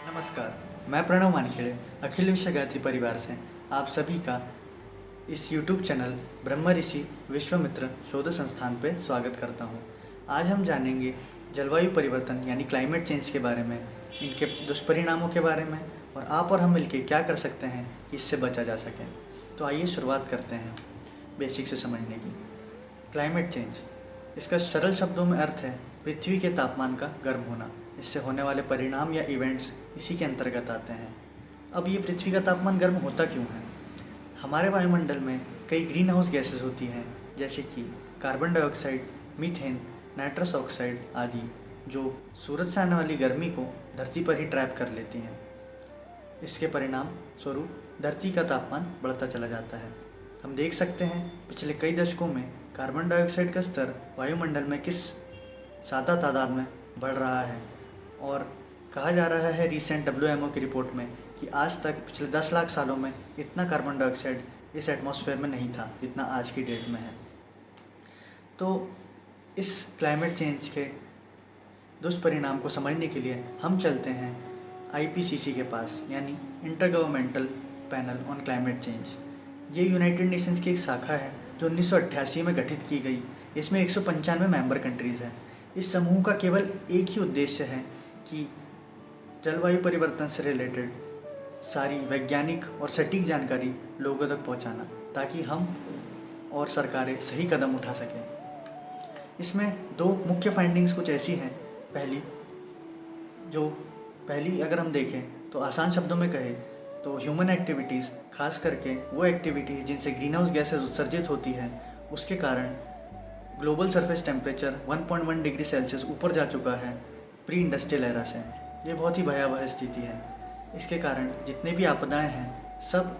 नमस्कार, मैं प्रणव मानखेड़े अखिल विश्व गायत्री परिवार से आप सभी का इस YouTube चैनल ब्रह्म ऋषि विश्वामित्र शोध संस्थान पे स्वागत करता हूँ। आज हम जानेंगे जलवायु परिवर्तन यानी क्लाइमेट चेंज के बारे में, इनके दुष्परिणामों के बारे में और आप और हम मिलके क्या कर सकते हैं कि इससे बचा जा सके। तो आइए शुरुआत करते हैं बेसिक से समझने की। क्लाइमेट चेंज, इसका सरल शब्दों में अर्थ है पृथ्वी के तापमान का गर्म होना। इससे होने वाले परिणाम या इवेंट्स इसी के अंतर्गत आते हैं। अब ये पृथ्वी का तापमान गर्म होता क्यों है? हमारे वायुमंडल में कई ग्रीन हाउस गैसेस होती हैं, जैसे कि carbon dioxide, methane, nitrous oxide आदि, जो सूरज से आने वाली गर्मी को धरती पर ही ट्रैप कर लेती हैं। इसके परिणाम स्वरूप धरती का तापमान बढ़ता चला जाता है। हम देख सकते हैं पिछले कई दशकों में कार्बन डाइऑक्साइड का स्तर वायुमंडल में किस ज़्यादा तादाद में बढ़ रहा है और कहा जा रहा है रिसेंट WMO की रिपोर्ट में कि आज तक पिछले 10 लाख सालों में इतना कार्बन डाइऑक्साइड इस एटमॉस्फेयर में नहीं था जितना आज की डेट में है। तो इस क्लाइमेट चेंज के दुष्परिणाम को समझने के लिए हम चलते हैं IPCC के पास, यानी intergovernmental panel on climate change. ये यूनाइटेड नेशंस की एक शाखा है जो 1988 में गठित की गई। इसमें 195 मेंबर कंट्रीज़ हैं। इस समूह का केवल एक ही उद्देश्य है कि जलवायु परिवर्तन से रिलेटेड सारी वैज्ञानिक और सटीक जानकारी लोगों तक पहुंचाना, ताकि हम और सरकारें सही कदम उठा सकें। इसमें दो मुख्य फाइंडिंग्स कुछ ऐसी हैं। पहली अगर हम देखें तो आसान शब्दों में कहें तो ह्यूमन एक्टिविटीज़, खास करके वो एक्टिविटीज़ जिनसे ग्रीन हाउस गैसेज उत्सर्जित होती हैं, उसके कारण global surface temperature 1.1 degree Celsius ऊपर जा चुका है प्री इंडस्ट्रियल एरा से। ये बहुत ही भयावह स्थिति है। इसके कारण जितने भी आपदाएं हैं सब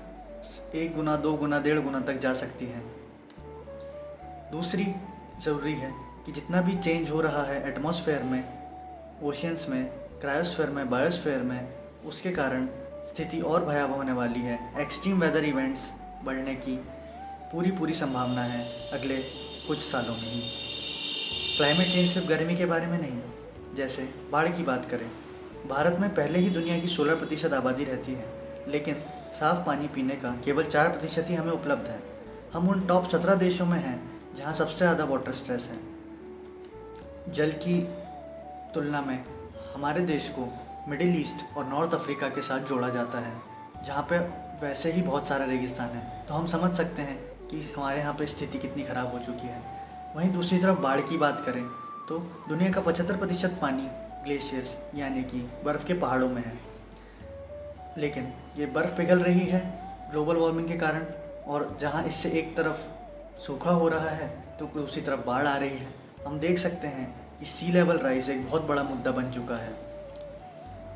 1 गुना, 2 गुना, 1.5 गुना तक जा सकती हैं। दूसरी ज़रूरी है कि जितना भी चेंज हो रहा है एटमॉस्फेयर में, ओशियंस में, क्रायोस्फेयर में, बायोस्फेयर में, उसके कारण स्थिति और भयावह होने वाली है। एक्सट्रीम वेदर इवेंट्स बढ़ने की पूरी संभावना है अगले कुछ सालों में ही। क्लाइमेट चेंज सिर्फ गर्मी के बारे में नहीं, जैसे बाढ़ की बात करें, भारत में पहले ही दुनिया की 16% आबादी रहती है, लेकिन साफ़ पानी पीने का केवल 4% ही हमें उपलब्ध है। हम उन टॉप 17 देशों में हैं जहां सबसे ज़्यादा वाटर स्ट्रेस है। जल की तुलना में हमारे देश को मिडिल ईस्ट और नॉर्थ अफ्रीका के साथ जोड़ा जाता है, जहाँ पे वैसे ही बहुत सारा रेगिस्तान है। तो हम समझ सकते हैं कि हमारे यहाँ पे स्थिति कितनी ख़राब हो चुकी है। वहीं दूसरी तरफ बाढ़ की बात करें तो दुनिया का 75% पानी ग्लेशियर्स यानी कि बर्फ़ के पहाड़ों में है, लेकिन ये बर्फ़ पिघल रही है ग्लोबल वार्मिंग के कारण, और जहाँ इससे एक तरफ सूखा हो रहा है तो दूसरी तरफ बाढ़ आ रही है। हम देख सकते हैं कि सी लेवल राइज एक बहुत बड़ा मुद्दा बन चुका है।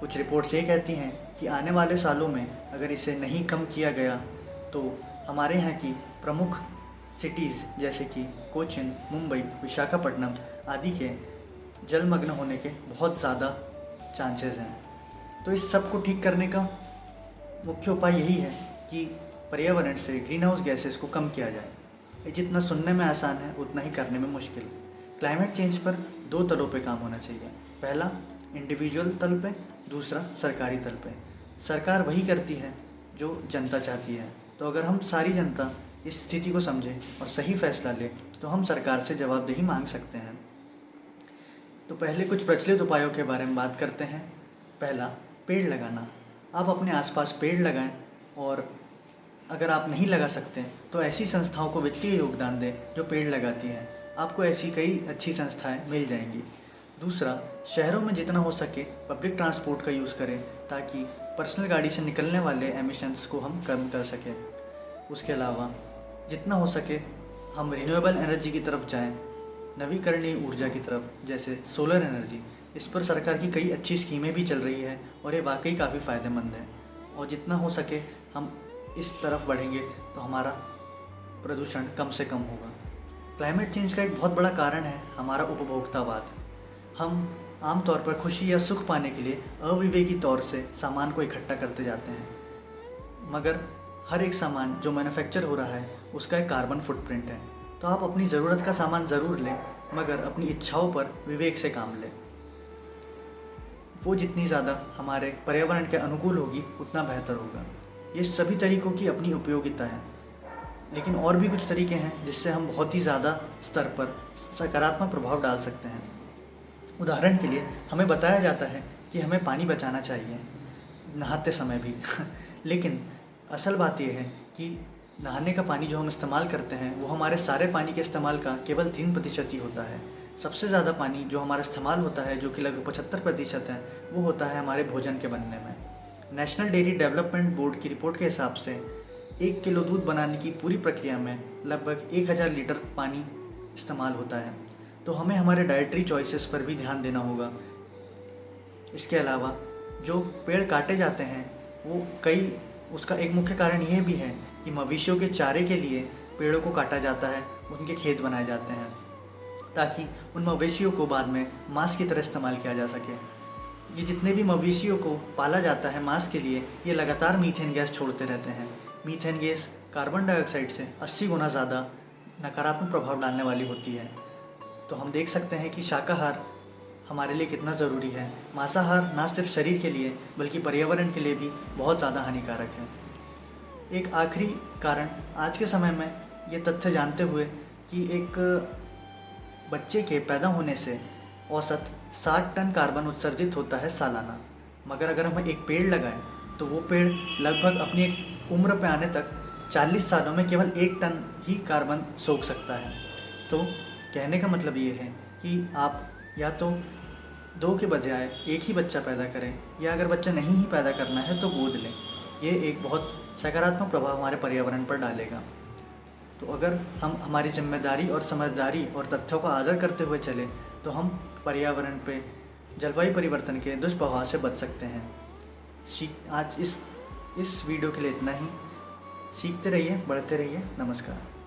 कुछ रिपोर्ट्स ये कहती हैं कि आने वाले सालों में अगर इसे नहीं कम किया गया तो हमारे यहाँ की प्रमुख सिटीज़ जैसे कि कोचिन, मुंबई, विशाखापट्टनम आदि के जलमग्न होने के बहुत ज़्यादा चांसेस हैं। तो इस सब को ठीक करने का मुख्य उपाय यही है कि पर्यावरण से ग्रीन हाउस गैसेस को कम किया जाए। ये जितना सुनने में आसान है उतना ही करने में मुश्किल। क्लाइमेट चेंज पर 2 तलों पे काम होना चाहिए। पहला इंडिविजुअल तल पे, दूसरा सरकारी तल पे। सरकार वही करती है जो जनता चाहती है। तो अगर हम सारी जनता इस स्थिति को समझें और सही फैसला ले तो हम सरकार से जवाबदेही मांग सकते हैं। तो पहले कुछ प्रचलित उपायों के बारे में बात करते हैं। पहला, पेड़ लगाना। आप अपने आसपास पेड़ लगाएं, और अगर आप नहीं लगा सकते तो ऐसी संस्थाओं को वित्तीय योगदान दें जो पेड़ लगाती हैं। आपको ऐसी कई अच्छी संस्थाएं मिल जाएंगी। दूसरा, शहरों में जितना हो सके पब्लिक ट्रांसपोर्ट का यूज़ करें, ताकि पर्सनल गाड़ी से निकलने वाले एमिशंस को हम कम कर सकें। उसके अलावा जितना हो सके हम रिन्यूएबल एनर्जी की तरफ जाएं, नवीकरणीय ऊर्जा की तरफ, जैसे सोलर एनर्जी। इस पर सरकार की कई अच्छी स्कीमें भी चल रही है और ये वाकई काफ़ी फ़ायदेमंद है। और जितना हो सके हम इस तरफ बढ़ेंगे तो हमारा प्रदूषण कम से कम होगा। क्लाइमेट चेंज का एक बहुत बड़ा कारण है हमारा उपभोक्तावाद। हम आमतौर पर खुशी या सुख पाने के लिए अविवेकी तौर से सामान को इकट्ठा करते जाते हैं, मगर हर एक सामान जो मैन्युफैक्चर हो रहा है उसका एक कार्बन फुटप्रिंट है। तो आप अपनी ज़रूरत का सामान ज़रूर लें, मगर अपनी इच्छाओं पर विवेक से काम लें। वो जितनी ज़्यादा हमारे पर्यावरण के अनुकूल होगी उतना बेहतर होगा। ये सभी तरीक़ों की अपनी उपयोगिता है, लेकिन और भी कुछ तरीके हैं जिससे हम बहुत ही ज़्यादा स्तर पर सकारात्मक प्रभाव डाल सकते हैं। उदाहरण के लिए हमें बताया जाता है कि हमें पानी बचाना चाहिए नहाते समय भी लेकिन असल बात यह है कि नहाने का पानी जो हम इस्तेमाल करते हैं वो हमारे सारे पानी के इस्तेमाल का केवल 3% ही होता है। सबसे ज़्यादा पानी जो हमारा इस्तेमाल होता है, जो कि लगभग 75% है, वो होता है हमारे भोजन के बनने में। नेशनल डेयरी डेवलपमेंट बोर्ड की रिपोर्ट के हिसाब से 1 किलो दूध बनाने की पूरी प्रक्रिया में लगभग 1000 लीटर पानी इस्तेमाल होता है। तो हमें हमारे डाइटरी चॉइसेस पर भी ध्यान देना होगा। इसके अलावा जो पेड़ काटे जाते हैं उसका एक मुख्य कारण यह भी है कि मवेशियों के चारे के लिए पेड़ों को काटा जाता है, उनके खेत बनाए जाते हैं ताकि उन मवेशियों को बाद में मांस की तरह इस्तेमाल किया जा सके। ये जितने भी मवेशियों को पाला जाता है मांस के लिए, ये लगातार मीथेन गैस छोड़ते रहते हैं। मीथेन गैस कार्बन डाइऑक्साइड से 80 गुना ज़्यादा नकारात्मक प्रभाव डालने वाली होती है। तो हम देख सकते हैं कि शाकाहार हमारे लिए कितना ज़रूरी है। मांसाहार ना सिर्फ शरीर के लिए बल्कि पर्यावरण के लिए भी बहुत ज़्यादा हानिकारक है। एक आखिरी कारण आज के समय में ये तथ्य जानते हुए कि एक बच्चे के पैदा होने से औसत 60 टन कार्बन उत्सर्जित होता है सालाना, मगर अगर हम एक पेड़ लगाएं तो वो पेड़ लगभग अपनी एक उम्र पे आने तक 40 सालों में केवल 1 टन ही कार्बन सोख सकता है। तो कहने का मतलब ये है कि आप या तो 2 के बजाय 1 ही बच्चा पैदा करें, या अगर बच्चा नहीं ही पैदा करना है तो गोद लें। ये एक बहुत सकारात्मक प्रभाव हमारे पर्यावरण पर डालेगा। तो अगर हम हमारी जिम्मेदारी और समझदारी और तथ्यों का आदर करते हुए चले तो हम पर्यावरण पे जलवायु परिवर्तन के दुष्प्रभाव से बच सकते हैं। आज इस वीडियो के लिए इतना ही। सीखते रहिए, बढ़ते रहिए। नमस्कार।